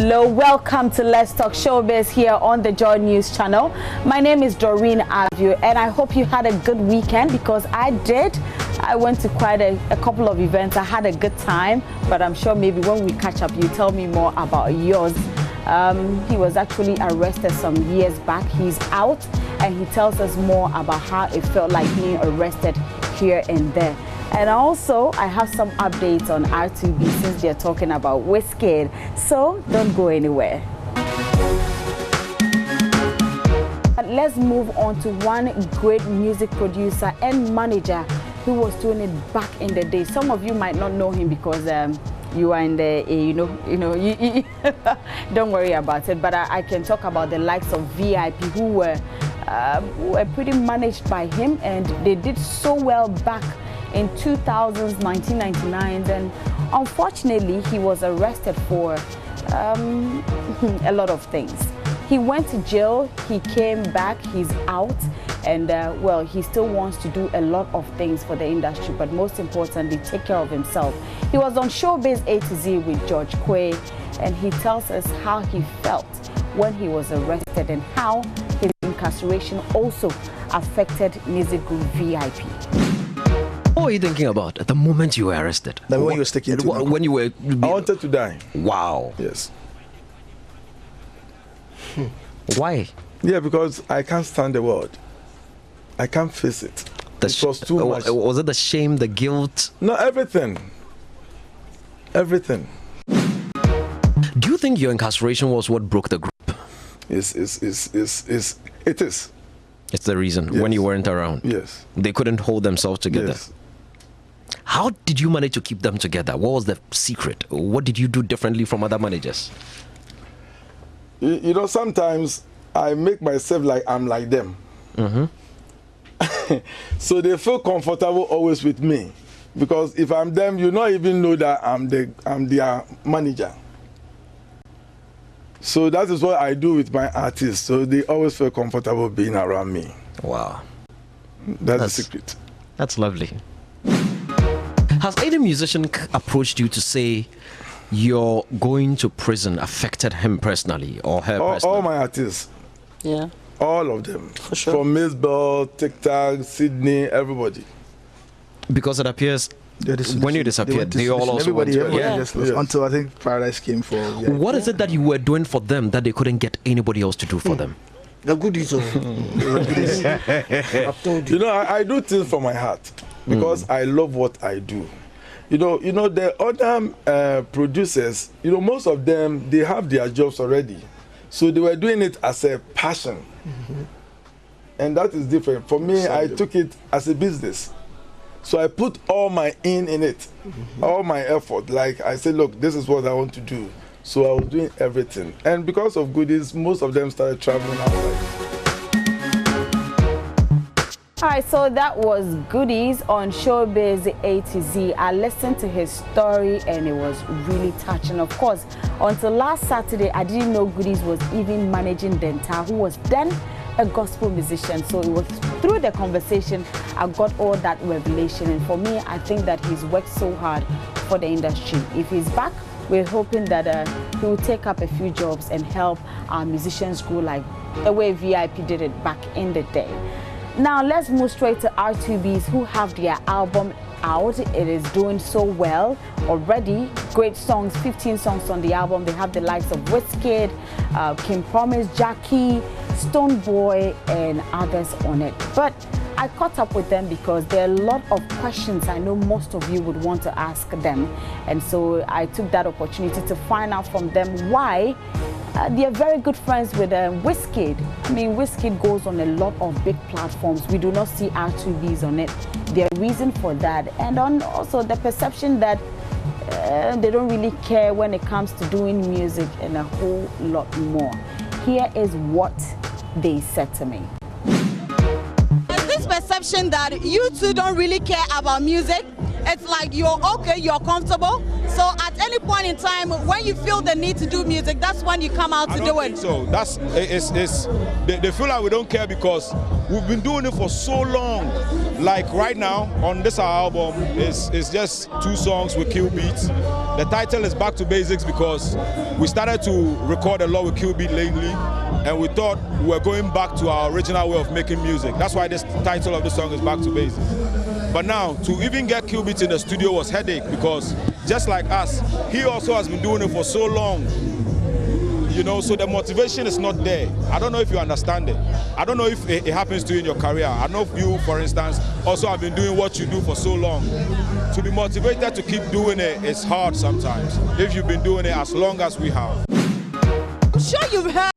Hello, welcome to Let's Talk Showbiz here on the JoyNews channel. My name is Doreen Avio, and I hope you had a good weekend, because I did. I went to quite a couple of events. I had a good time, but I'm sure maybe when we catch up, you tell me more about yours. He was actually arrested some years back. He's out, and he tells us more about how it felt like being arrested here and there. And also, I have some updates on R2B since they're talking about Whiskey. So don't go anywhere. But let's move on to one great music producer and manager who was doing it back in the day. Some of you might not know him because you are in the, don't worry about it. But I can talk about the likes of VIP who were pretty managed by him, and they did so well back in 2000s, 1999. Then unfortunately he was arrested for a lot of things. He went to jail, he came back, he's out, and well, he still wants to do a lot of things for the industry, but most importantly, take care of himself. He was on Showbiz A to Z with George Quay, and he tells us how he felt when he was arrested and how his incarceration also affected music group VIP. What were you thinking about at the moment you were arrested? The way you were sticking to when you were... I wanted to die. Wow. Yes. Why? Yeah, because I can't stand the world. I can't face it. It was too much. Was it the shame, the guilt? No, everything. Everything. Do you think your incarceration was what broke the group? It is. It's the reason, Yes. when you weren't around. Yes. They couldn't hold themselves together. Yes. How did you manage to keep them together? What was the secret? What did you do differently from other managers? You know, sometimes I make myself like I'm like them. So they feel comfortable always with me. Because if I'm them, you not even know that I'm their manager. So that is what I do with my artists. So they always feel comfortable being around me. Wow. That's the secret. That's lovely. Has any musician approached you to say you're going to prison affected him personally or her personally? All my artists. Yeah. All of them. For sure. From Miss Bell, Tic Tac, Sydney, everybody. Because it appears when you disappeared, they all also went to yes. Until I think Paradise came for. Yeah. What is it that you were doing for them that they couldn't get anybody else to do for them? The goodies. I've told you. You know, I do things from my heart because I love what I do. You know, the other producers, most of them, they have their jobs already. So they were doing it as a passion. And that is different. For me, I took it as a business. So I put all my in it, all my effort. Like I said, look, this is what I want to do. So I was doing everything. And because of goodies, most of them started traveling outside. All right, so that was Goodies on Showbiz A to Z. I listened to his story and it was really touching. Of course, until last Saturday, I didn't know Goodies was even managing Denta, who was then a gospel musician. So it was through the conversation I got all that revelation. And for me, I think that he's worked so hard for the industry. If he's back, we're hoping that he will take up a few jobs and help our musicians grow like the way VIP did it back in the day. Now let's move straight to R2Bs, who have their album out. It is doing so well already. Great songs, 15 songs on the album. They have the likes of Whiskey, Kim Promise, Jackie, Stone Boy, and others on it. But I caught up with them because there are a lot of questions I know most of you would want to ask them. And so I took that opportunity to find out from them why they are very good friends with Whiskey. I mean, Whiskey goes on a lot of big platforms. We do not see R2Bs on it. There's a reason for that. And on also the perception that they don't really care when it comes to doing music and a whole lot more. Here is what they said to me. There's this perception that you two don't really care about music. It's like you're okay, you're comfortable. So at any point in time, when you feel the need to do music, that's when you come out to do it. So they feel like we don't care because we've been doing it for so long. Like right now on this album, it's just 2 songs with kill beats. The title is Back to Basics because we started to record a lot with Qbeat lately, and we thought we were going back to our original way of making music. That's why this title of the song is Back to Basics. But now, to even get Qbeat in the studio was headache because just like us, he also has been doing it for so long. You know, so the motivation is not there. I don't know if you understand it. I don't know if it happens to you in your career. I know if you, for instance, also have been doing what you do for so long. To be motivated to keep doing it is hard sometimes, if you've been doing it as long as we have. I'm sure you've heard